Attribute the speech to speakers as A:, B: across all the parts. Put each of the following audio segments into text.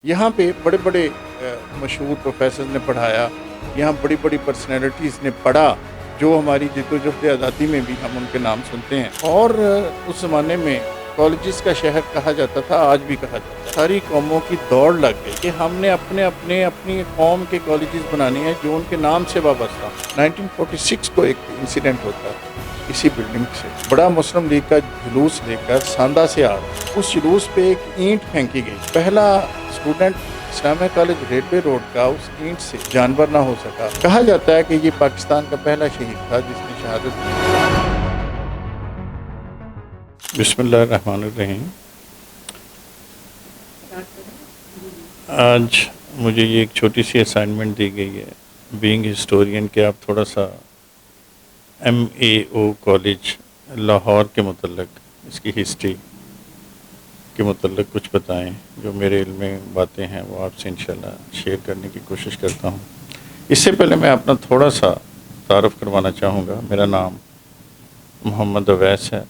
A: یہاں پہ بڑے بڑے مشہور پروفیسر نے پڑھایا، یہاں بڑی بڑی پرسنالٹیز نے پڑھا جو ہماری جدوجہد آزادی میں بھی ہم ان کے نام سنتے ہیں۔ اور اس زمانے میں کالجز کا شہر کہا جاتا تھا، آج بھی کہا جاتا ہے۔ ساری قوموں کی دوڑ لگ گئی کہ ہم نے اپنی قوم کے کالجز بنانے ہیں جو ان کے نام سے وابستہ ہوں۔ 1946 کو ایک انسیڈنٹ ہوتا ہے اسی بلڈنگ سے، بڑا مسلم لیگ کا جلوس لے کر ساندہ سے آ رہا، اس جلوس پہ ایک اینٹ پھینکی گئی۔ پہلا اسٹوڈنٹ اسلامیہ کالج ریلوے روڈ کا اس اینٹ سے جانور نہ ہو سکا۔ کہا جاتا ہے کہ یہ پاکستان کا پہلا شہید تھا جس نے شہادت دی۔ بسم اللہ الرحمن الرحیم۔ آج مجھے یہ ایک چھوٹی سی اسائنمنٹ دی گئی ہے بینگ ہسٹورین کہ آپ تھوڑا سا MAO کالج لاہور کے متعلق، اس کی ہسٹری کے متعلق کچھ بتائیں۔ جو میرے علم میں باتیں ہیں وہ آپ سے انشاءاللہ شیئر کرنے کی کوشش کرتا ہوں۔ اس سے پہلے میں اپنا تھوڑا سا تعارف کروانا چاہوں گا۔ میرا نام محمد اویس ہے۔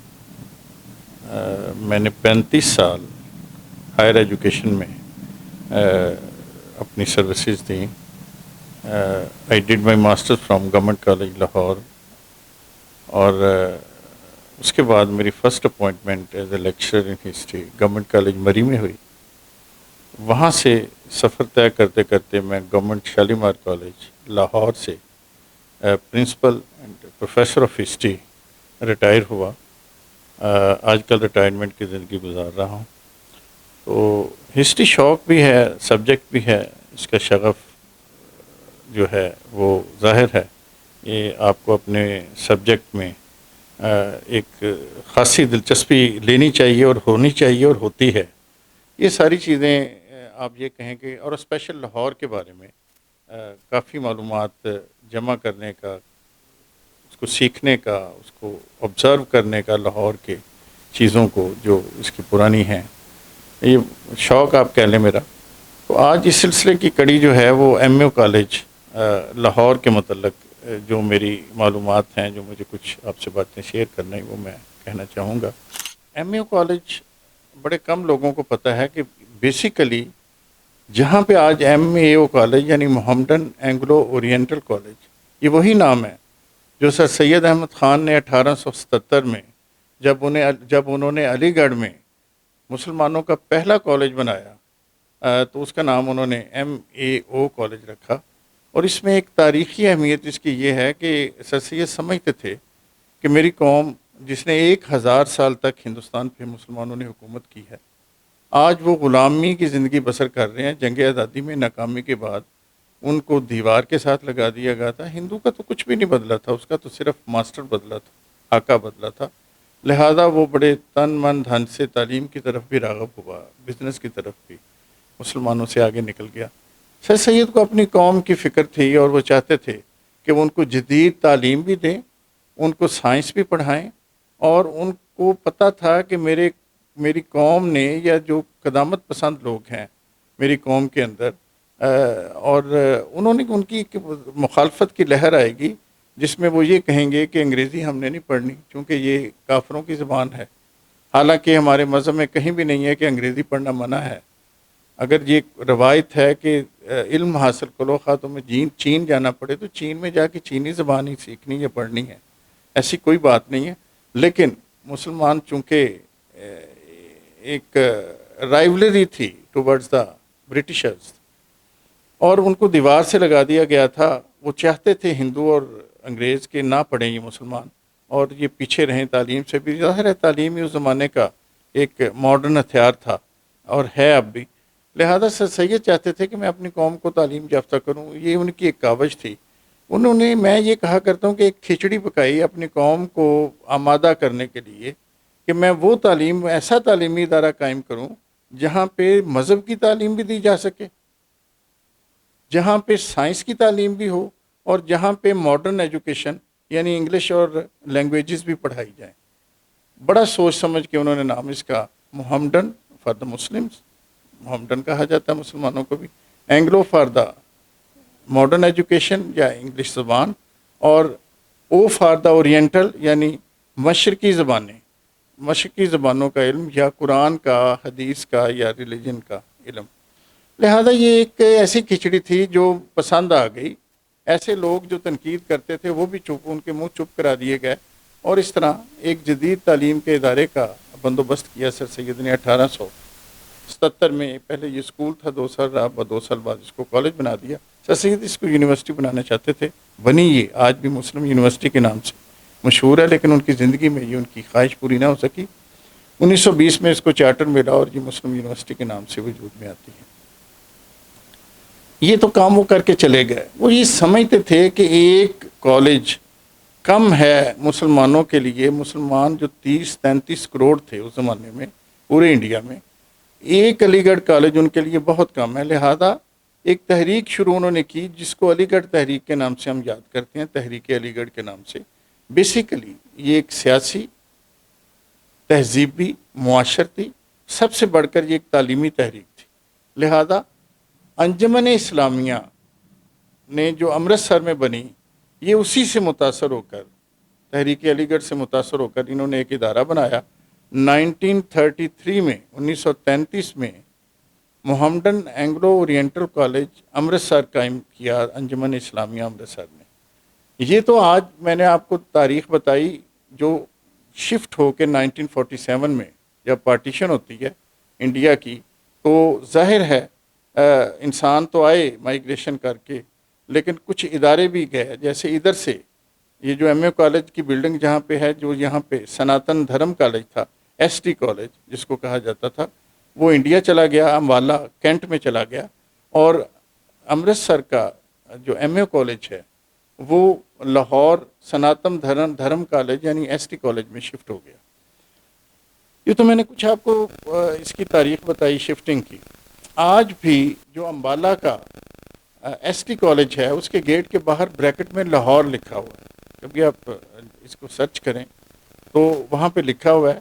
A: میں نے 35 سال ہائر ایجوکیشن میں اپنی سروسز دیں۔ I did my master from government college Lahore, اور اس کے بعد میری first appointment as a lecturer in history government college Murree میں ہوئی۔ وہاں سے سفر طے کرتے کرتے میں گورنمنٹ شالیمار کالج لاہور سے principal and professor of history retire ہوا۔ آج کل ریٹائرمنٹ کی زندگی گزار رہا ہوں۔ تو ہسٹری شوق بھی ہے، سبجیکٹ بھی ہے، اس کا شغف جو ہے وہ ظاہر ہے۔ یہ آپ کو اپنے سبجیکٹ میں ایک خاصی دلچسپی لینی چاہیے اور ہونی چاہیے اور ہوتی ہے۔ یہ ساری چیزیں آپ یہ کہیں کہ، اور اسپیشل لاہور کے بارے میں کافی معلومات جمع کرنے کا، اس کو سیکھنے کا، اس کو آبزرو کرنے کا، لاہور کے چیزوں کو جو اس کی پرانی ہیں، یہ شوق آپ کہہ لیں میرا۔ تو آج اس سلسلے کی کڑی جو ہے وہ MAO کالج لاہور کے متعلق جو میری معلومات ہیں، جو مجھے کچھ آپ سے باتیں شیئر کرنا ہے، وہ میں کہنا چاہوں گا۔ MAO کالج بڑے کم لوگوں کو پتہ ہے کہ بیسیکلی جہاں پہ آج MAO کالج یعنی محمڈن اینگلو اورینٹل کالج، یہ وہی نام ہے جو سر سید احمد خان نے 1877 میں جب انہوں نے علی گڑھ میں مسلمانوں کا پہلا کالج بنایا تو اس کا نام انہوں نے MAO کالج رکھا۔ اور اس میں ایک تاریخی اہمیت اس کی یہ ہے کہ سر سید سمجھتے تھے کہ میری قوم جس نے 1000 سال تک ہندوستان پہ مسلمانوں نے حکومت کی ہے، آج وہ غلامی کی زندگی بسر کر رہے ہیں۔ جنگ آزادی میں ناکامی کے بعد ان کو دیوار کے ساتھ لگا دیا گیا تھا۔ ہندو کا تو کچھ بھی نہیں بدلا تھا، اس کا تو صرف ماسٹر بدلا تھا، آقا بدلا تھا۔ لہذا وہ بڑے تن من دھن سے تعلیم کی طرف بھی راغب ہوا، بزنس کی طرف بھی مسلمانوں سے آگے نکل گیا۔ سر سید کو اپنی قوم کی فکر تھی اور وہ چاہتے تھے کہ وہ ان کو جدید تعلیم بھی دیں، ان کو سائنس بھی پڑھائیں، اور ان کو پتہ تھا کہ میری قوم نے، یا جو قدامت پسند لوگ ہیں میری قوم کے اندر، اور انہوں نے ان کی مخالفت کی لہر آئے گی جس میں وہ یہ کہیں گے کہ انگریزی ہم نے نہیں پڑھنی چونکہ یہ کافروں کی زبان ہے۔ حالانکہ ہمارے مذہب میں کہیں بھی نہیں ہے کہ انگریزی پڑھنا منع ہے۔ اگر یہ روایت ہے کہ علم حاصل کرو، خواہ تمہیں چین جانا پڑے تو چین میں جا کے چینی زبان ہی سیکھنی یا پڑھنی ہے، ایسی کوئی بات نہیں ہے۔ لیکن مسلمان چونکہ ایک رائیولری تھی ٹورڈز دا برٹشرز، اور ان کو دیوار سے لگا دیا گیا تھا۔ وہ چاہتے تھے ہندو اور انگریز کے نہ پڑھیں یہ مسلمان، اور یہ پیچھے رہیں تعلیم سے بھی۔ ظاہر ہے تعلیم ہی اس زمانے کا ایک ماڈرن ہتھیار تھا اور ہے اب بھی۔ لہذا سر سید چاہتے تھے کہ میں اپنی قوم کو تعلیم یافتہ کروں، یہ ان کی ایک کاوش تھی۔ انہوں نے، میں یہ کہا کرتا ہوں کہ ایک کھچڑی پکائی اپنی قوم کو آمادہ کرنے کے لیے کہ میں وہ تعلیم، ایسا تعلیمی ادارہ قائم کروں جہاں پہ مذہب کی تعلیم بھی دی جا سکے، جہاں پہ سائنس کی تعلیم بھی ہو، اور جہاں پہ ماڈرن ایجوکیشن یعنی انگلش اور لینگویجز بھی پڑھائی جائیں۔ بڑا سوچ سمجھ کے انہوں نے نام اس کا Mohammedan for the Muslims, Mohammedan کہا جاتا ہے مسلمانوں کو بھی، Anglo for the modern education یا انگلش زبان، اور او فار دا اورینٹل یعنی مشرقی زبانیں، مشرقی زبانوں کا علم، یا قرآن کا، حدیث کا، یا ریلیجن کا علم۔ لہذا یہ ایک ایسی کھچڑی تھی جو پسند آ گئی. ایسے لوگ جو تنقید کرتے تھے وہ بھی چپ، ان کے منہ چپ کرا دیے گئے، اور اس طرح ایک جدید تعلیم کے ادارے کا بندوبست کیا سر سید نے 1877 میں. پہلے یہ اسکول تھا 2 سال رہا، 2 سال بعد اس کو کالج بنا دیا. سر سید اس کو یونیورسٹی بنانا چاہتے تھے، بنی یہ آج بھی مسلم یونیورسٹی کے نام سے مشہور ہے، لیکن ان کی زندگی میں یہ ان کی خواہش پوری نہ ہو سکی. 1920 میں اس کو چارٹر ملا اور یہ مسلم یونیورسٹی کے نام سے وجود میں آتی ہے. یہ تو کام وہ کر کے چلے گئے. وہ یہ سمجھتے تھے کہ ایک کالج کم ہے مسلمانوں کے لیے. مسلمان جو 30-33 کروڑ تھے اس زمانے میں پورے انڈیا میں، ایک علی گڑھ کالج ان کے لیے بہت کم ہے. لہذا ایک تحریک شروع انہوں نے کی جس کو علی گڑھ تحریک کے نام سے ہم یاد کرتے ہیں، تحریک علی گڑھ کے نام سے. بیسیکلی یہ ایک سیاسی، تہذیبی، معاشرتی، سب سے بڑھ کر یہ ایک تعلیمی تحریک تھی. لہذا انجمن اسلامیہ نے جو امرتسر میں بنی، یہ اسی سے متاثر ہو کر، تحریک علی گڑھ سے متاثر ہو کر انہوں نے ایک ادارہ بنایا. 1933 میں 1933 میں Mohammedan Anglo oriental college Amritsar قائم کیا انجمن اسلامیہ امرتسر نے. یہ تو آج میں نے آپ کو تاریخ بتائی جو شفٹ ہو کے 1947 میں جب پارٹیشن ہوتی ہے انڈیا کی، تو ظاہر ہے انسان تو آئے مائیگریشن کر کے، لیکن کچھ ادارے بھی گئے. جیسے ادھر سے یہ جو ایم اے کالج کی بلڈنگ جہاں پہ ہے، جو یہاں پہ سناتن دھرم کالج تھا، ایس ٹی کالج جس کو کہا جاتا تھا، وہ انڈیا چلا گیا، امبالہ کینٹ میں چلا گیا. اور امرتسر کا جو ایم اے کالج ہے وہ لاہور سناتن دھرم کالج یعنی ایس ٹی کالج میں شفٹ ہو گیا. یہ تو میں نے کچھ آپ کو اس کی تاریخ بتائی شفٹنگ کی. آج بھی جو امبالہ کا ایس ٹی کالج ہے اس کے گیٹ کے باہر بریکٹ میں لاہور لکھا ہوا ہے. کبھی آپ اس کو سرچ کریں تو وہاں پہ لکھا ہوا ہے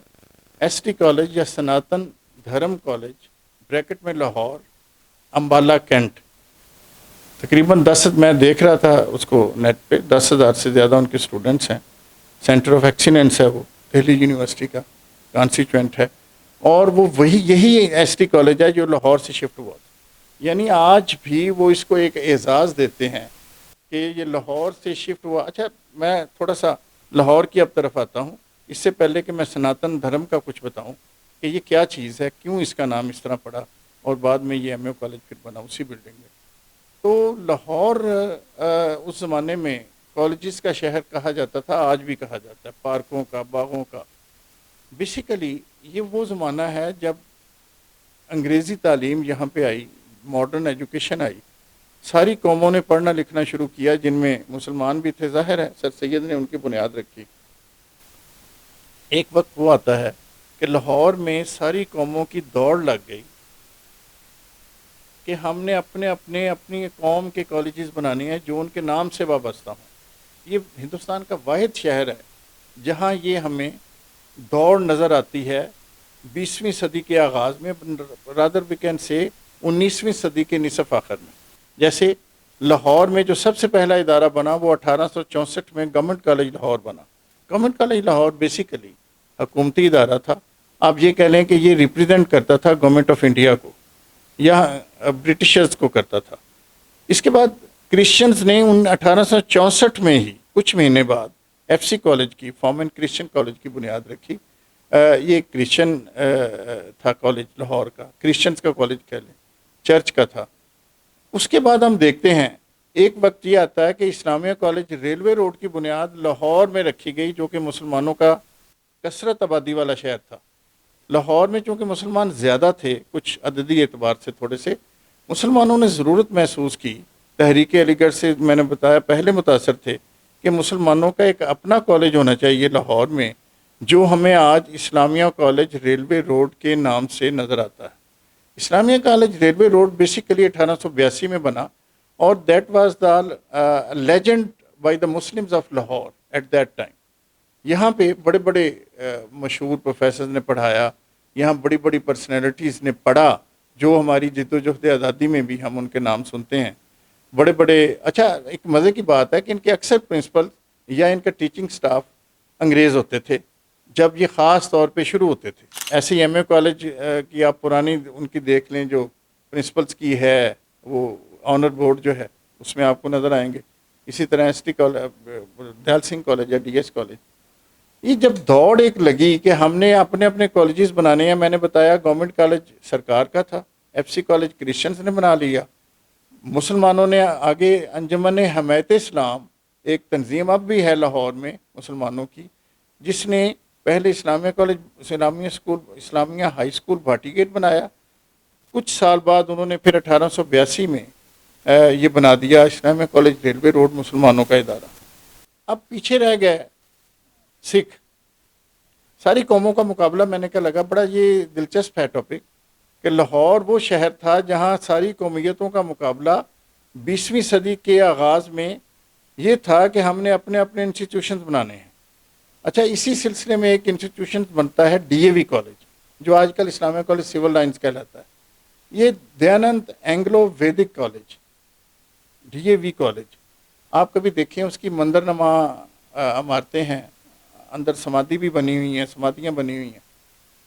A: ایس ٹی کالج یا سناتن دھرم کالج بریکٹ میں لاہور امبالہ کینٹ. تقریباً 10 میں دیکھ رہا تھا اس کو نیٹ پہ، 10,000 سے زیادہ ان کے اسٹوڈنٹس ہیں. سینٹر آف ایکسیلنس ہے وہ، دہلی یونیورسٹی کا کانسٹیچوئنٹ ہے، اور وہ یہی ایس ٹی کالج ہے جو لاہور سے شفٹ ہوا تھا. یعنی آج بھی وہ اس کو ایک اعزاز دیتے ہیں کہ یہ لاہور سے شفٹ ہوا. اچھا میں تھوڑا سا لاہور کی اب طرف آتا ہوں، اس سے پہلے کہ میں سناتن دھرم کا کچھ بتاؤں کہ یہ کیا چیز ہے، کیوں اس کا نام اس طرح پڑا، اور بعد میں یہ ایم اے کالج پھر بنا اسی بلڈنگ میں. تو لاہور اس زمانے میں کالجز کا شہر کہا جاتا تھا، آج بھی کہا جاتا ہے، پارکوں کا، باغوں کا. بیسیکلی یہ وہ زمانہ ہے جب انگریزی تعلیم یہاں پہ آئی، ماڈرن ایجوکیشن آئی، ساری قوموں نے پڑھنا لکھنا شروع کیا، جن میں مسلمان بھی تھے. ظاہر ہے سر سید نے ان کی بنیاد رکھی. ایک وقت وہ آتا ہے کہ لاہور میں ساری قوموں کی دوڑ لگ گئی کہ ہم نے اپنی قوم کے کالجز بنانے ہیں جو ان کے نام سے وابستہ ہوں. یہ ہندوستان کا واحد شہر ہے جہاں یہ ہمیں دوڑ نظر آتی ہے 20ویں صدی کے آغاز میں، رادر وی کین سے 19ویں صدی کے نصف آخر میں. جیسے لاہور میں جو سب سے پہلا ادارہ بنا وہ 1864 میں گورنمنٹ کالج لاہور بنا. گورنمنٹ کالج لاہور بیسیکلی حکومتی ادارہ تھا. آپ یہ کہہ لیں کہ یہ ریپریزنٹ کرتا تھا گورنمنٹ آف انڈیا کو یا برٹشرز کو کرتا تھا. اس کے بعد کرسچنز نے 1864 میں ہی کچھ مہینے بعد ایف سی کالج کی، فارمن کرسچن کالج کی بنیاد رکھی. یہ کرسچن تھا کالج لاہور کا، کرسچنز کا کالج کہہ لیں، چرچ کا تھا. اس کے بعد ہم دیکھتے ہیں ایک وقت یہ آتا ہے کہ اسلامیہ کالج ریلوے روڈ کی بنیاد لاہور میں رکھی گئی، جو کہ مسلمانوں کا کثرت آبادی والا شہر تھا. لاہور میں چونکہ مسلمان زیادہ تھے، کچھ عددی اعتبار سے تھوڑے سے، مسلمانوں نے ضرورت محسوس کی. تحریک علی گڑھ سے میں نے بتایا پہلے متاثر تھے کہ مسلمانوں کا ایک اپنا کالج ہونا چاہیے لاہور میں، جو ہمیں آج اسلامیہ کالج ریلوے روڈ کے نام سے نظر آتا ہے. Islamia college railway road basically 1882 میں بنا، اور that was the legend by the Muslims of Lahore at that time. یہاں پہ بڑے بڑے مشہور پروفیسرز نے پڑھایا، یہاں بڑی بڑی پرسنالٹیز نے پڑھا جو ہماری جد و جہد آزادی میں بھی ہم ان کے نام سنتے ہیں. بڑے بڑے، اچھا ایک مزے کی بات ہے کہ ان کے اکثر پرنسپل یا ان کا ٹیچنگ سٹاف انگریز ہوتے تھے جب یہ خاص طور پہ شروع ہوتے تھے. ایسے ہی ایم اے کالج کی آپ پرانی ان کی دیکھ لیں جو پرنسپلس کی ہے، وہ آنر بورڈ جو ہے اس میں آپ کو نظر آئیں گے. اسی طرح S T college, Dayal Singh college یا ڈی ایس کالج. یہ جب دوڑ ایک لگی کہ ہم نے اپنے اپنے کالجز بنانے ہیں، میں نے بتایا گورنمنٹ کالج سرکار کا تھا، ایف سی کالج کرسچنس نے بنا لیا، مسلمانوں نے آگے انجمن حمایت اسلام ایک تنظیم اب بھی ہے لاہور میں مسلمانوں کی، جس نے پہلے اسلامیہ کالج، اسلامیہ ہائی اسکول بھاٹی گیٹ بنایا. کچھ سال بعد انہوں نے پھر 1882 میں یہ بنا دیا اسلامیہ کالج ریلوے روڈ مسلمانوں کا ادارہ. اب پیچھے رہ گئے سکھ. ساری قوموں کا مقابلہ، میں نے کہا لگا بڑا یہ دلچسپ ہے ٹاپک، کہ لاہور وہ شہر تھا جہاں ساری قومیتوں کا مقابلہ 20ویں صدی کے آغاز میں یہ تھا کہ ہم نے اپنے اپنے انسٹیٹیوشنز بنانے ہیں. اچھا، اسی سلسلے میں ایک انسٹیٹیوشن بنتا ہے ڈی اے وی کالج، جو آج کل اسلامیہ کالج سول لائنز کہلاتا ہے. یہ Dayanand Anglo Vedic college, D A V college, آپ کبھی دیکھیں اس کی منظر نما عمارتیں ہیں، اندر سمادھی بھی بنی ہوئی ہیں، سمادھیاں بنی ہوئی ہیں.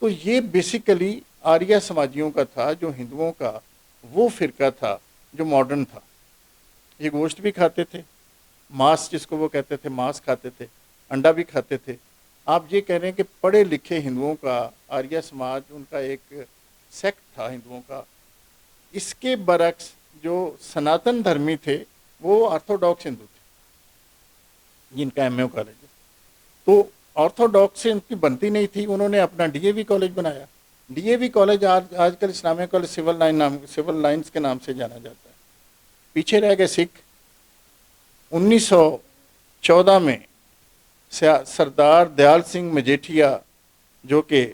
A: تو یہ بیسیکلی آریہ سماجیوں کا تھا، جو ہندوؤں کا وہ فرقہ تھا جو ماڈرن تھا. یہ گوشت بھی کھاتے تھے، ماس جس کو وہ کہتے تھے، ماس کھاتے تھے، انڈا بھی کھاتے تھے. آپ یہ کہہ رہے ہیں کہ پڑھے لکھے ہندوؤں کا آریہ سماج ان کا ایک سیکٹ تھا ہندوؤں کا. اس کے برعکس جو سناتن دھرمی تھے وہ آرتھوڈاکس ہندو تھے، جن کا ایم اے کالج ہے. تو آرتھوڈاکس سے ان کی بنتی نہیں تھی، انہوں نے اپنا ڈی اے وی کالج بنایا. ڈی اے وی کالج آج کل اسلامیہ کالج سول لائنز کے نام سے جانا جاتا ہے. پیچھے رہ گئے سکھ. 1914 میں سردار دیال سنگھ مجیٹھیا، جو کہ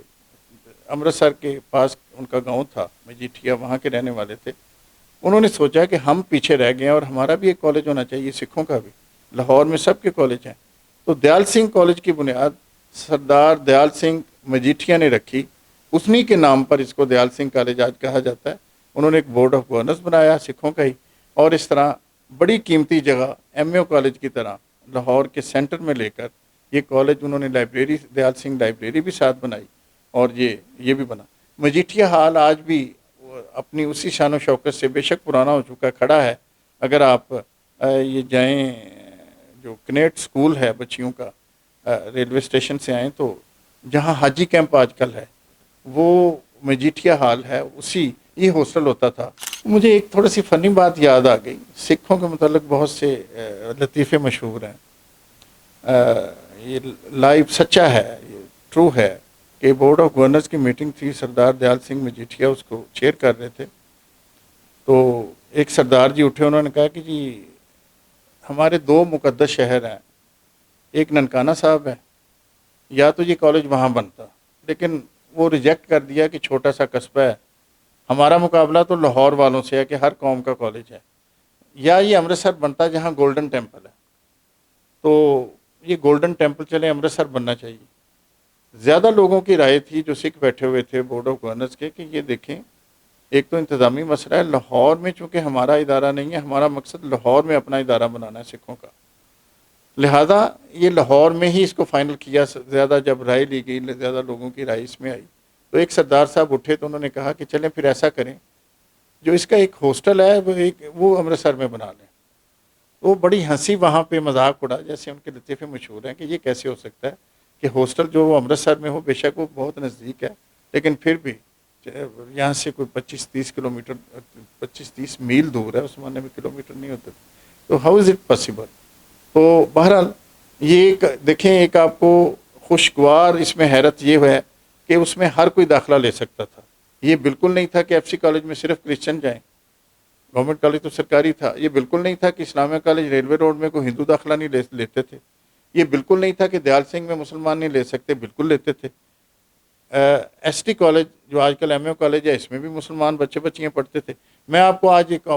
A: امرتسر کے پاس ان کا گاؤں تھا مجیٹھیا، وہاں کے رہنے والے تھے، انہوں نے سوچا کہ ہم پیچھے رہ گئے ہیں اور ہمارا بھی ایک کالج ہونا چاہیے، سکھوں کا بھی. لاہور میں سب کے کالج ہیں. تو دیال سنگھ کالج کی بنیاد سردار دیال سنگھ مجیٹھیا نے رکھی. انہی کے نام پر اس کو دیال سنگھ کالج آج کہا جاتا ہے. انہوں نے ایک بورڈ آف گورنرز بنایا سکھوں کا ہی، اور اس طرح بڑی قیمتی جگہ ایم اے کالج کی طرح لاہور کے سینٹر میں لے کر یہ کالج انہوں نے لائبریری، دیال سنگھ لائبریری بھی ساتھ بنائی، اور یہ بھی بنا. مجیٹھیا ہال آج بھی اپنی اسی شان و شوکت سے، بے شک پرانا ہو چکا، کھڑا ہے. اگر آپ یہ جائیں جو کنیٹ سکول ہے بچیوں کا، ریلوے اسٹیشن سے آئیں تو جہاں حاجی کیمپ آج کل ہے وہ مجیٹھیا ہال ہے، اسی یہ ہاسٹل ہوتا تھا. مجھے ایک تھوڑی سی فنی بات یاد آ گئی. سکھوں کے متعلق بہت سے لطیفے مشہور ہیں. یہ لائیو سچا ہے، یہ ٹرو ہے کہ بورڈ آف گورنرز کی میٹنگ تھی، سردار دیال سنگھ مجیٹھیا اس کو چیئر کر رہے تھے. تو ایک سردار جی اٹھے، انہوں نے کہا کہ جی ہمارے دو مقدس شہر ہیں، ایک ننکانہ صاحب ہے، یا تو یہ کالج وہاں بنتا، لیکن وہ ریجیکٹ کر دیا کہ چھوٹا سا قصبہ ہے، ہمارا مقابلہ تو لاہور والوں سے ہے کہ ہر قوم کا کالج ہے، یا یہ امرتسر بنتا جہاں گولڈن ٹیمپل ہے. تو یہ گولڈن ٹیمپل چلے امرتسر بننا چاہیے. زیادہ لوگوں کی رائے تھی جو سکھ بیٹھے ہوئے تھے بورڈ آف گورنرز کے، کہ یہ دیکھیں ایک تو انتظامی مسئلہ ہے، لاہور میں چونکہ ہمارا ادارہ نہیں ہے، ہمارا مقصد لاہور میں اپنا ادارہ بنانا ہے سکھوں کا، لہذا یہ لاہور میں ہی اس کو فائنل کیا. زیادہ جب رائے لی گئی، زیادہ لوگوں کی رائے اس میں آئی، تو ایک سردار صاحب اٹھے تو انہوں نے کہا کہ چلیں پھر ایسا کریں، جو اس کا ایک ہاسٹل ہے وہ امرتسر میں بنا لیں. وہ بڑی ہنسی وہاں پہ مذاق اڑا، جیسے ان کے لطیفے مشہور ہیں کہ یہ کیسے ہو سکتا ہے کہ ہاسٹل جو وہ امرتسر میں ہو، بے شک وہ بہت نزدیک ہے، لیکن پھر بھی یہاں سے کوئی 25-30 کلومیٹر، 25-30 میل دور ہے، اس زمانے میں کلومیٹر نہیں ہوتے، تو ہاؤ از اٹ پاسبل. تو بہرحال یہ دیکھیں، ایک آپ کو خوشگوار اس میں حیرت یہ ہے کہ اس میں ہر کوئی داخلہ لے سکتا تھا. یہ بالکل نہیں تھا کہ ایف سی کالج میں صرف کرسچن جائیں، گورنمنٹ کالج تو سرکاری تھا. یہ بالکل نہیں تھا کہ اسلامیہ کالج ریلوے روڈ میں کوئی ہندو داخلہ نہیں لیتے تھے. یہ بالکل نہیں تھا کہ دیال سنگھ میں مسلمان نہیں لے سکتے، بالکل لیتے تھے. ایس ٹی کالج جو آج کل ایم اے کالج ہے، اس میں بھی مسلمان بچے بچیاں پڑھتے تھے. میں آپ کو آج ایک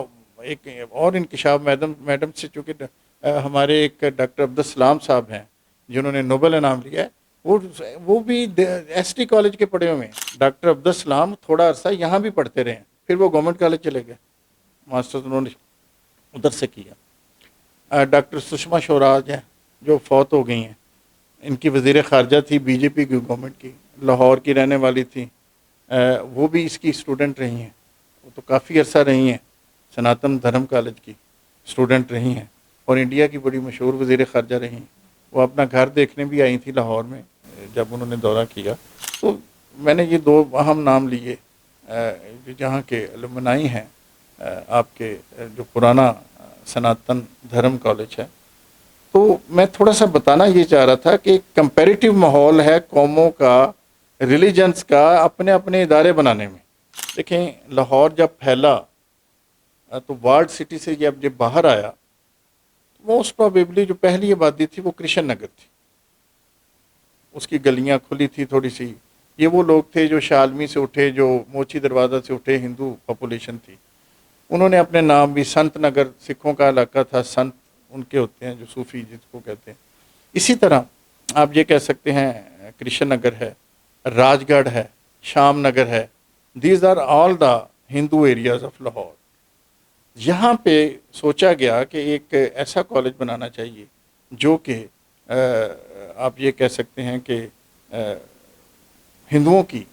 A: اور انکشاف، میڈم سے، چونکہ ہمارے ایک ڈاکٹر عبدالسلام صاحب ہیں جنہوں نے نوبل انعام لیا ہے، وہ بھی ایس ٹی کالج کے پڑھے ہوئے ہیں. ڈاکٹر عبدالسلام تھوڑا عرصہ یہاں بھی پڑھتے رہے ہیں، پھر وہ گورنمنٹ کالج چلے گئے، ماسٹر انہوں نے ادھر سے کیا. ڈاکٹر سشما شوراج ہیں جو فوت ہو گئی ہیں، ان کی وزیر خارجہ تھی بی جے پی کی گورنمنٹ کی، لاہور کی رہنے والی تھی، وہ بھی اس کی اسٹوڈنٹ رہی ہیں. وہ تو کافی عرصہ رہی ہیں، سناتن دھرم کالج کی اسٹوڈنٹ رہی ہیں اور انڈیا کی بڑی مشہور وزیر خارجہ رہی ہیں. وہ اپنا گھر دیکھنے بھی آئی تھی لاہور میں جب انہوں نے دورہ کیا. تو میں نے یہ دو اہم نام لیے جہاں کے الومنائی ہیں آپ کے جو پرانا سناتن دھرم کالج ہے. تو میں تھوڑا سا بتانا یہ چاہ رہا تھا کہ کمپیریٹیو ماحول ہے قوموں کا، ریلیجنس کا اپنے اپنے ادارے بنانے میں. دیکھیں لاہور جب پھیلا تو وارڈ سٹی سے جب باہر آیا، موسٹ پروبیبلی جو پہلی آبادی تھی وہ کرشن نگر تھی. اس کی گلیاں کھلی تھی تھوڑی سی. یہ وہ لوگ تھے جو شالمی سے اٹھے، جو موچی دروازہ سے اٹھے، ہندو پاپولیشن تھی. انہوں نے اپنے نام بھی سنت نگر، سکھوں کا علاقہ تھا، سنت ان کے ہوتے ہیں جو صوفی جس کو کہتے ہیں. اسی طرح آپ یہ کہہ سکتے ہیں کرشن نگر ہے، راج گڑھ ہے، شام نگر ہے. These are all the Hindu areas of Lahore. یہاں پہ سوچا گیا کہ ایک ایسا کالج بنانا چاہیے جو کہ آپ یہ کہہ سکتے ہیں کہ ہندوؤں کی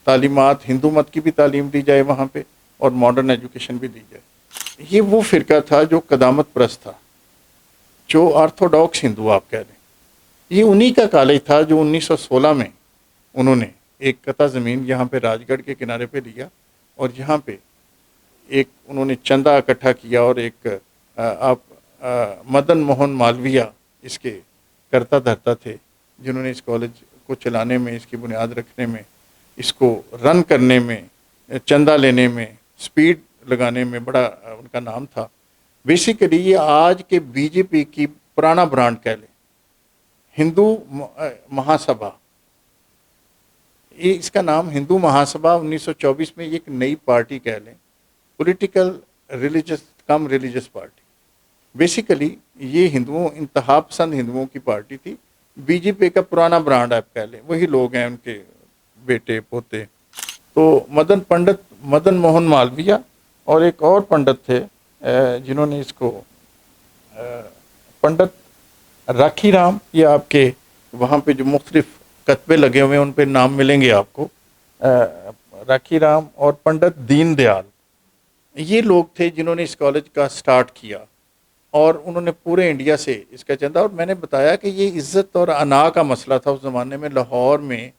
A: تعلیمات، ہندو مت کی بھی تعلیم دی جائے وہاں پہ اور ماڈرن ایجوکیشن بھی دی جائے. یہ وہ فرقہ تھا جو قدامت پرست تھا، جو آرتھوڈاکس ہندو آپ کہہ لیں. یہ انہی کا کالج تھا جو 1916 میں انہوں نے ایک قطع زمین یہاں پہ راج گڑھ کے کنارے پہ لیا اور یہاں پہ ایک انہوں نے چندہ اکٹھا کیا اور ایک آپ مدن موہن مالویہ اس کے کرتا دھرتا تھے جنہوں نے اس کالج کو چلانے میں، اس کی بنیاد رکھنے میں، اس کو رن کرنے میں، چندہ لینے میں، سپیڈ لگانے میں بڑا ان کا نام تھا. بیسیکلی یہ آج کے بی جے پی کی پرانا برانڈ کہہ لیں، ہندو مہاسبھا. یہ اس کا نام ہندو مہاسبھا 1924 میں ایک نئی پارٹی کہہ لیں، پولیٹیکل ریلیجس کم ریلیجس پارٹی. بیسیکلی یہ ہندوؤں، انتہا پسند ہندوؤں کی پارٹی تھی. بی جے پی کا پرانا برانڈ آپ کہہ لیں، وہی لوگ ہیں ان کے بیٹے پوتے. تو مدن موہن مالویہ اور ایک اور پنڈت تھے جنہوں نے اس کو پنڈت راکھی رام، یہ آپ کے وہاں پہ جو مختلف کتبے لگے ہوئے ہیں ان پہ نام ملیں گے آپ کو، راکھی رام اور پنڈت دین دیال. یہ لوگ تھے جنہوں نے اس کالج کا سٹارٹ کیا اور انہوں نے پورے انڈیا سے اس کا چندہ. اور میں نے بتایا کہ یہ عزت اور انا کا مسئلہ تھا اس زمانے میں. لاہور میں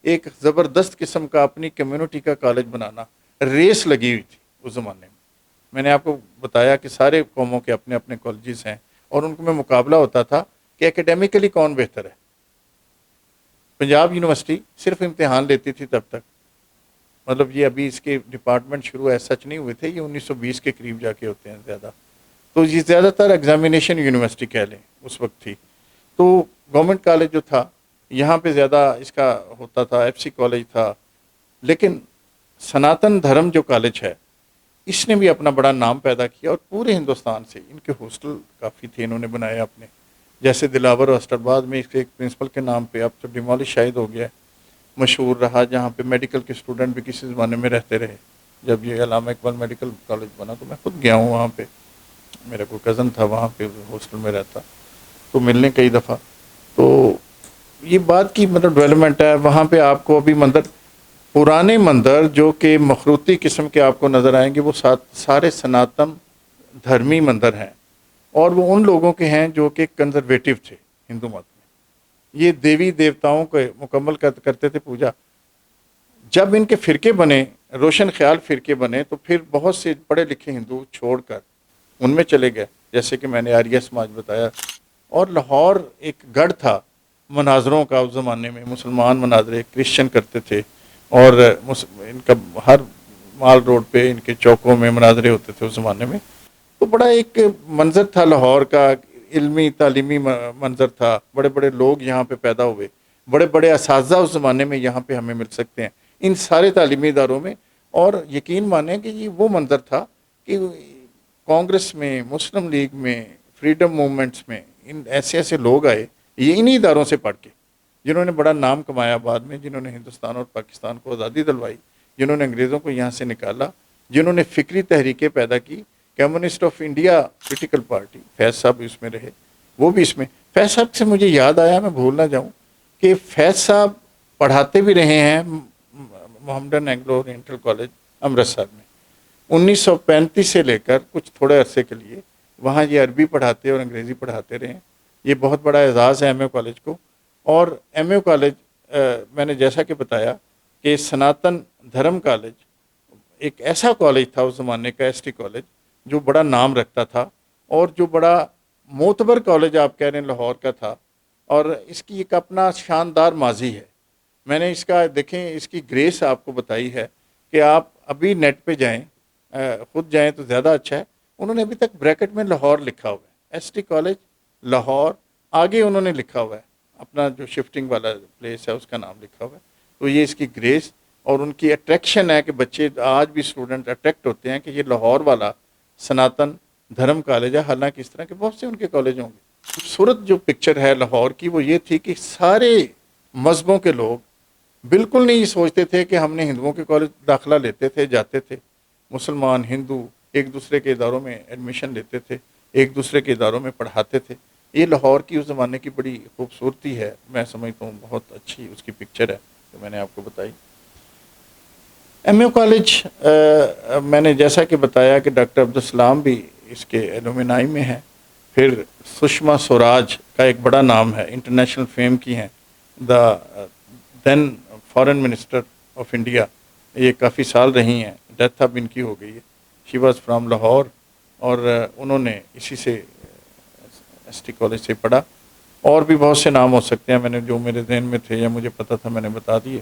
A: ایک زبردست قسم کا اپنی کمیونٹی کا کالج بنانا، ریس لگی ہوئی تھی اس زمانے میں. میں نے آپ کو بتایا کہ سارے قوموں کے اپنے اپنے کالجز ہیں اور ان میں مقابلہ ہوتا تھا کہ اکیڈیمکلی کون بہتر ہے. پنجاب یونیورسٹی صرف امتحان لیتی تھی تب تک، مطلب یہ ابھی اس کے ڈپارٹمنٹ شروع ایسا سچ نہیں ہوئے تھے، یہ 1920 کے قریب جا کے ہوتے ہیں زیادہ. تو یہ زیادہ تر ایگزامینیشن یونیورسٹی کہہ لیں اس وقت تھی. تو گورنمنٹ کالج جو تھا یہاں پہ زیادہ اس کا ہوتا تھا، ایف سی کالج تھا. لیکن سناتن دھرم جو کالج ہے اس نے بھی اپنا بڑا نام پیدا کیا اور پورے ہندوستان سے ان کے ہاسٹل کافی تھے انہوں نے بنائے اپنے. جیسے دلاور ہاسٹل بعد میں اس کے ایک پرنسپل کے نام پہ اب تو ڈیمالش شاید ہو گیا ہے، مشہور رہا، جہاں پہ میڈیکل کے اسٹوڈنٹ بھی کسی زمانے میں رہتے رہے. جب یہ علامہ اقبال میڈیکل کالج بنا تو میں خود گیا ہوں وہاں پہ، میرا کوئی کزن تھا وہاں پہ ہاسٹل میں رہتا تو ملنے کئی دفعہ. تو یہ بات کی مطلب ڈیولپمنٹ ہے. وہاں پہ آپ کو ابھی پرانے مندر جو کہ مخروطی قسم کے آپ کو نظر آئیں گے وہ سارے سناتن دھرمی مندر ہیں اور وہ ان لوگوں کے ہیں جو کہ کنزرویٹو تھے ہندو مت میں. یہ دیوی دیوتاؤں کو مکمل کرتے تھے پوجا. جب ان کے فرقے بنے، روشن خیال فرقے بنے، تو پھر بہت سے پڑھے لکھے ہندو چھوڑ کر ان میں چلے گئے، جیسے کہ میں نے آریہ سماج بتایا. اور لاہور ایک گڑھ تھا مناظروں کا اس زمانے میں، مسلمان مناظرے کرسچن کرتے تھے اور ان کا ہر مال روڈ پہ ان کے چوکوں میں مناظرے ہوتے تھے اس زمانے میں. تو بڑا ایک منظر تھا لاہور کا، علمی تعلیمی منظر تھا. بڑے بڑے لوگ یہاں پہ پیدا ہوئے، بڑے بڑے اساتذہ اس زمانے میں یہاں پہ ہمیں مل سکتے ہیں ان سارے تعلیمی اداروں میں. اور یقین مانیں کہ یہ وہ منظر تھا کہ کانگریس میں، مسلم لیگ میں، فریڈم موومنٹس میں ان ایسے لوگ آئے یہ انہی اداروں سے پڑھ کے، جنہوں نے بڑا نام کمایا بعد میں، جنہوں نے ہندوستان اور پاکستان کو آزادی دلوائی، جنہوں نے انگریزوں کو یہاں سے نکالا، جنہوں نے فکری تحریکیں پیدا کی. Communist of India political party, Faiz صاحب اس میں رہے، وہ بھی اس میں. فیض صاحب سے مجھے یاد آیا، میں بھول نہ جاؤں، کہ فیض صاحب پڑھاتے بھی رہے ہیں Mohammedan Anglo oriental college Amritsar میں 1935 سے لے کر کچھ تھوڑے عرصے کے لیے وہاں یہ عربی پڑھاتے اور انگریزی پڑھاتے رہے ہیں. یہ بہت بڑا اعزاز ہے ایم اے کالج کو. اور ایم اے کالج میں نے جیسا کہ بتایا کہ سناتن دھرم کالج ایک ایسا کالج تھا اس زمانے کا، ایس ٹی کالج، جو بڑا نام رکھتا تھا اور جو بڑا معتبر کالج آپ کہہ رہے ہیں لاہور کا تھا، اور اس کی ایک اپنا شاندار ماضی ہے. میں نے اس کا دیکھیں اس کی گریس آپ کو بتائی ہے کہ آپ ابھی نیٹ پہ جائیں، خود جائیں تو زیادہ اچھا ہے. انہوں نے ابھی تک بریکٹ میں لاہور لکھا ہوا ہے، ایس ٹی کالج لاہور، آگے انہوں نے لکھا ہوا ہے اپنا جو شفٹنگ والا پلیس ہے اس کا نام لکھا ہوا ہے. تو یہ اس کی گریس اور ان کی اٹریکشن ہے کہ بچے آج بھی اسٹوڈنٹ اٹریکٹ ہوتے ہیں کہ یہ لاہور والا سناتن دھرم کالج ہے. حالانکہ اس طرح کے بہت سے ان کے کالج ہوں گے. خوبصورت جو پکچر ہے لاہور کی وہ یہ تھی کہ سارے مذہبوں کے لوگ بالکل نہیں سوچتے تھے کہ ہم نے ہندوؤں کے کالج داخلہ لیتے تھے، جاتے تھے. مسلمان ہندو ایک دوسرے کے اداروں میں ایڈمیشن لیتے تھے، ایک دوسرے کے اداروں میں پڑھاتے تھے. یہ لاہور کی اس زمانے کی بڑی خوبصورتی ہے، میں سمجھتا ہوں بہت اچھی اس کی پکچر ہے جو میں نے آپ کو بتائی. ایم اے کالج میں نے جیسا کہ بتایا کہ ڈاکٹر عبدالسلام بھی اس کے ایلومنائی میں ہیں. پھر سشما سوراج کا ایک بڑا نام ہے، انٹرنیشنل فیم کی ہیں، دا دین فارن منسٹر آف انڈیا. یہ کافی سال رہی ہیں، ڈیتھ اب ان کی ہو گئی ہے. شی واز فرام لاہور اور انہوں نے اسی سے ایس ٹی کالج سے پڑھا. اور بھی بہت سے نام ہو سکتے ہیں، میں نے جو میرے ذہن میں تھے یا مجھے پتہ تھا میں نے بتا دیے.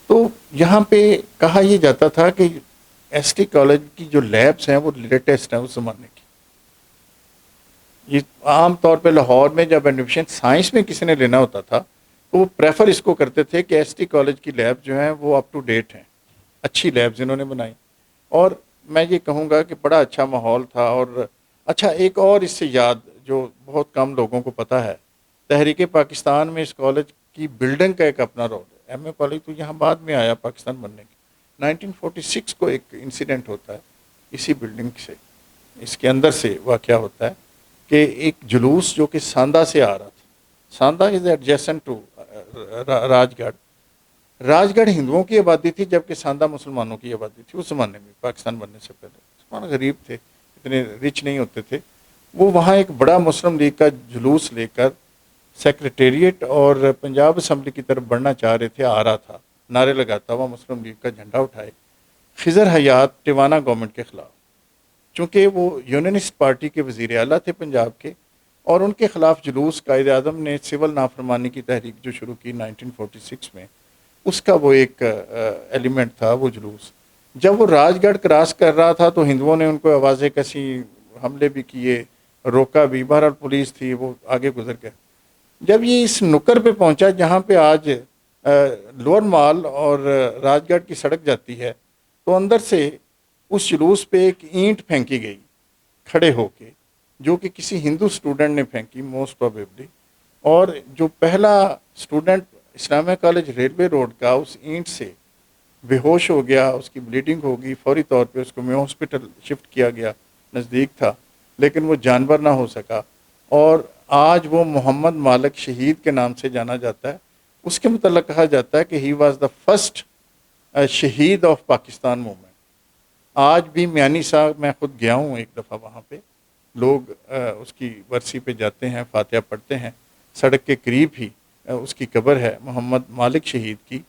A: تو یہاں پہ کہا یہ جاتا تھا کہ ایس ٹی کالج کی جو لیبس ہیں وہ لیٹسٹ ہیں اس زمانے کی. یہ عام طور پہ لاہور میں جب ایڈمیشن سائنس میں کسی نے لینا ہوتا تھا تو وہ پریفر اس کو کرتے تھے کہ ایس ٹی کالج کی لیب جو ہیں وہ اپ ٹو ڈیٹ ہیں، اچھی لیبز انہوں نے بنائی. اور میں یہ کہوں گا کہ بڑا اچھا ماحول تھا. اور اچھا ایک اور اس سے یاد جو بہت کم لوگوں کو پتہ ہے، تحریک پاکستان میں اس کالج کی بلڈنگ کا ایک اپنا رول ہے. ایم اے کالج تو یہاں بعد میں آیا پاکستان بننے کے. 1946 کو ایک انسیڈنٹ ہوتا ہے اسی بلڈنگ سے، اس کے اندر سے واقعہ ہوتا ہے کہ ایک جلوس جو کہ ساندہ سے آ رہا تھا. ساندہ از ایڈجیسنٹ ٹو راج گڑھ. راج گڑھ ہندوؤں کی آبادی تھی جبکہ ساندہ مسلمانوں کی آبادی تھی اس زمانے میں، پاکستان بننے سے پہلے. مسلمان غریب تھے، اتنے رچ نہیں ہوتے تھے. وہ وہاں ایک بڑا مسلم لیگ کا جلوس لے کر سیکریٹریٹ اور پنجاب اسمبلی کی طرف بڑھنا چاہ رہے تھے، آ رہا تھا نعرے لگاتا ہوا مسلم لیگ کا جھنڈا اٹھائے. خضر حیات ٹیوانہ گورنمنٹ کے خلاف، چونکہ وہ یونینسٹ پارٹی کے وزیر اعلیٰ تھے پنجاب کے، اور ان کے خلاف جلوس قائد اعظم نے سول نافرمانی کی تحریک جو شروع کی 1946 میں، اس کا وہ ایک ایلیمنٹ تھا وہ جلوس. جب وہ راج گڑھ کراس کر رہا تھا تو ہندوؤں نے ان کو آوازیں کسی، حملے بھی کیے، روکا بھی. بہرحال پولیس تھی، وہ آگے گزر گئے. جب یہ اس نکر پہ پہنچا جہاں پہ آج لور مال اور راج گڑھ کی سڑک جاتی ہے، تو اندر سے اس جلوس پہ ایک اینٹ پھینکی گئی کھڑے ہو کے، جو کہ کسی ہندو اسٹوڈنٹ نے پھینکی موسٹ پروبیبلی. اور جو پہلا اسٹوڈنٹ اسلامیہ کالج ریلوے روڈ کا اس اینٹ سے بے ہوش ہو گیا، اس کی بلیڈنگ ہو گئی. فوری طور پہ اس کو میں ہاسپٹل شفٹ کیا گیا، نزدیک تھا، لیکن وہ جانور نہ ہو سکا. اور آج وہ محمد مالک شہید کے نام سے جانا جاتا ہے. اس کے متعلق کہا جاتا ہے کہ ہی واز دا فرسٹ شہید آف پاکستان موومنٹ. آج بھی میانی صاحب، میں خود گیا ہوں ایک دفعہ وہاں پہ، لوگ اس کی برسی پہ جاتے ہیں، فاتحہ پڑھتے ہیں. سڑک کے قریب ہی اس کی قبر ہے محمد مالک شہید کی،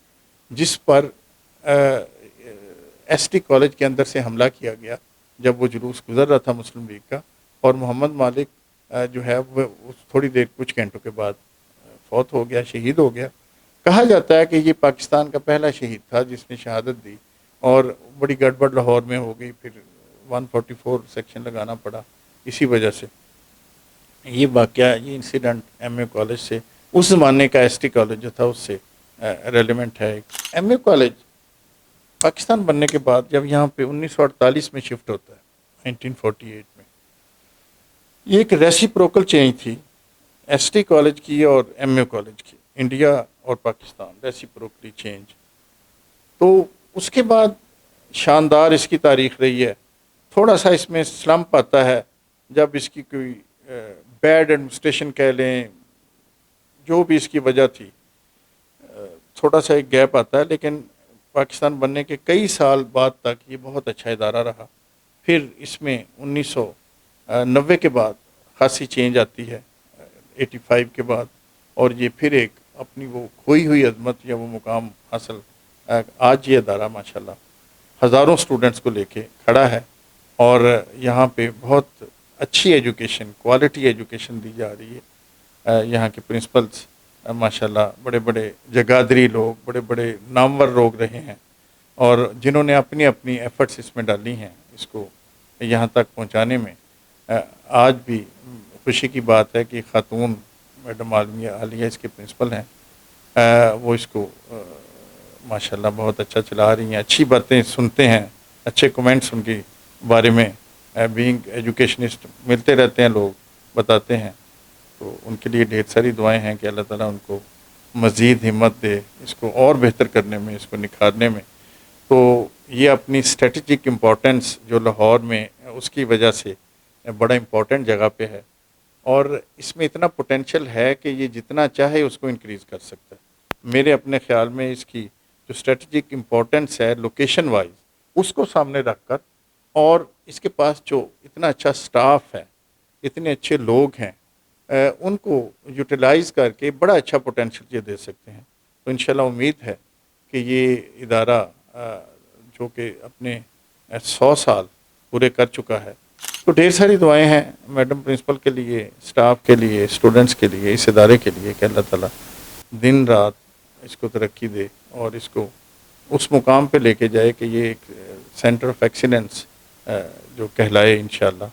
A: جس پر ایس ٹی کالج کے اندر سے حملہ کیا گیا جب وہ جلوس گزر رہا تھا مسلم لیگ کا. اور محمد مالک جو ہے وہ تھوڑی دیر کچھ گھنٹوں کے بعد فوت ہو گیا، شہید ہو گیا. کہا جاتا ہے کہ یہ پاکستان کا پہلا شہید تھا جس نے شہادت دی، اور بڑی گڑبڑ لاہور میں ہو گئی، پھر 144 سیکشن لگانا پڑا اسی وجہ سے. یہ واقعہ، یہ انسیڈنٹ ایم اے کالج سے، اس زمانے کا ایس ٹی کالج جو تھا اس سے ریلیونٹ ہے. ایم اے کالج پاکستان بننے کے بعد جب یہاں پہ 1948 میں شفٹ ہوتا ہے، 1948 میں، یہ ایک ریسیپروکل چینج تھی ایس ٹی کالج کی اور ایم اے کالج کی، انڈیا اور پاکستان ریسیپروکلی چینج. تو اس کے بعد شاندار اس کی تاریخ رہی ہے. تھوڑا سا اس میں سلمپ آتا ہے جب اس کی کوئی بیڈ ایڈمنسٹریشن کہہ لیں، جو بھی اس کی وجہ تھی، تھوڑا سا ایک گیپ آتا ہے. لیکن پاکستان بننے کے کئی سال بعد تک یہ بہت اچھا ادارہ رہا. پھر اس میں 1990 کے بعد خاصی چینج آتی ہے 85 کے بعد, اور یہ پھر ایک اپنی وہ کھوئی ہوئی عظمت یا وہ مقام حاصل آج یہ ادارہ ماشاءاللہ ہزاروں سٹوڈنٹس کو لے کے کھڑا ہے, اور یہاں پہ بہت اچھی ایجوکیشن, کوالٹی ایجوکیشن دی جا رہی ہے. یہاں کے پرنسپلس ماشاءاللہ بڑے بڑے جگادری لوگ, بڑے بڑے نامور لوگ رہے ہیں, اور جنہوں نے اپنی اپنی ایفرٹس اس میں ڈالی ہیں اس کو یہاں تک پہنچانے میں. آج بھی خوشی کی بات ہے کہ خاتون میڈم عالیہ اس کے پرنسپل ہیں, وہ اس کو ماشاءاللہ بہت اچھا چلا رہی ہیں. اچھی باتیں سنتے ہیں, اچھے کمنٹس ان کے بارے میں بینگ ایجوکیشنسٹ ملتے رہتے ہیں, لوگ بتاتے ہیں. تو ان کے لیے ڈھیر ساری دعائیں ہیں کہ اللہ تعالیٰ ان کو مزید ہمت دے اس کو اور بہتر کرنے میں, اس کو نکھارنے میں. تو یہ اپنی اسٹریٹجک امپورٹنس جو لاہور میں اس کی وجہ سے بڑا امپورٹنٹ جگہ پہ ہے, اور اس میں اتنا پوٹینشیل ہے کہ یہ جتنا چاہے اس کو انکریز کر سکتا ہے. میرے اپنے خیال میں اس کی جو اسٹریٹجک امپورٹنس ہے لوکیشن وائز, اس کو سامنے رکھ کر, اور اس کے پاس جو اتنا اچھا سٹاف ہے, اتنے اچھے لوگ ہیں, ان کو یوٹیلائز کر کے بڑا اچھا پوٹینشیل یہ دے سکتے ہیں. تو انشاءاللہ امید ہے کہ یہ ادارہ جو کہ اپنے 100 سال پورے کر چکا ہے. تو ڈھیر ساری دعائیں ہیں میڈم پرنسپل کے لیے, سٹاف کے لیے, اسٹوڈنٹس کے لیے, اس ادارے کے لیے کہ اللہ تعالیٰ دن رات اس کو ترقی دے اور اس کو اس مقام پہ لے کے جائے کہ یہ ایک سینٹر آف ایکسیلنس جو کہلائے انشاءاللہ.